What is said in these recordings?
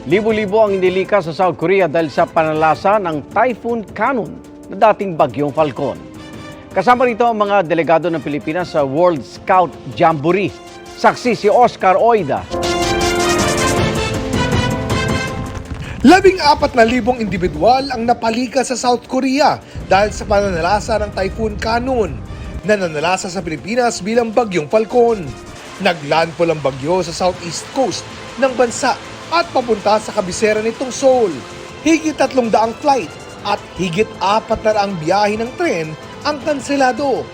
Libo-libo ang inilikas sa South Korea dahil sa panalasa ng Typhoon Kanon na dating bagyong Falcon. Kasama rito ang mga delegado ng Pilipinas sa World Scout Jamboree. Saksi si Oscar Oida. 14,000 individual ang napalika sa South Korea dahil sa pananalasa ng Typhoon Kanon na nanalasa sa Pilipinas bilang bagyong Falcon. Naglandfall ang bagyo sa southeast coast ng bansa at papunta sa kabisera nitong Seoul. Higit 300 flight at higit 400 biyahe ng tren ang kanselado.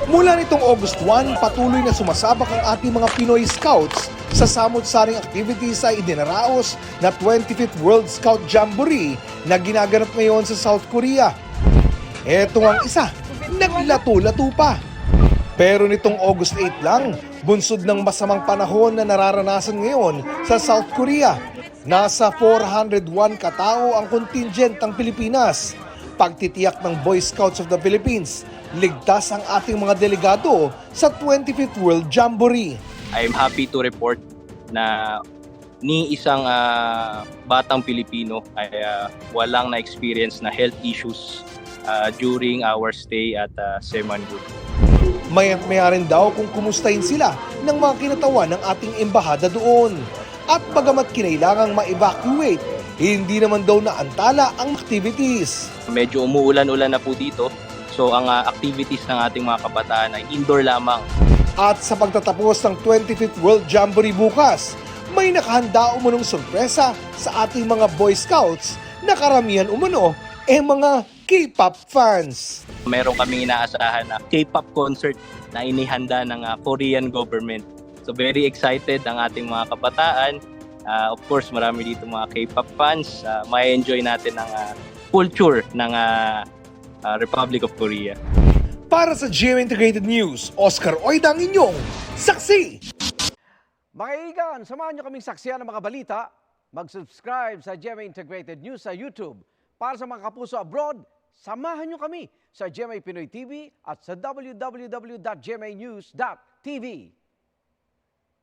Mula nitong August 1, patuloy na sumasabak ang ating mga Pinoy Scouts sa samot-saring activities sa idinaraos na 25th World Scout Jamboree na ginaganap ngayon sa South Korea. Eto ang isa, naglato-lato pa. Pero nitong August 8 lang, bunsod ng masamang panahon na nararanasan ngayon sa South Korea. Nasa 401 katao ang contingent ng Pilipinas. Pagtitiyak ng Boy Scouts of the Philippines, ligtas ang ating mga delegado sa 25th World Jamboree. I'm happy to report na ni isang batang Pilipino ay walang na-experience na health issues during our stay at Semangut. Maya rin daw kung kumustahin sila ng mga kinatawan ng ating embahada doon. At bagamat kinailangang ma-evacuate, hindi naman daw naantala ang activities. Medyo umuulan-ulan na po dito, so ang activities ng ating mga kabataan ay indoor lamang. At sa pagtatapos ng 25th World Jamboree bukas, may nakahanda umunong sorpresa sa ating mga Boy Scouts na karamihan umano mga K-pop fans. Meron kaming inaasahan na K-pop concert na inihanda ng Korean government. So very excited ang ating mga kabataan. Of course, marami dito mga K-pop fans. May enjoy natin ang culture ng Republic of Korea. Para sa GMA Integrated News, Oscar Oida ang inyong saksi! Mga kaibigan, samahan nyo kaming saksiyan ng mga balita. Mag-subscribe sa GMA Integrated News sa YouTube. Para sa mga kapuso abroad, samahan nyo kami sa GMA Pinoy TV at sa www.gmanews.tv.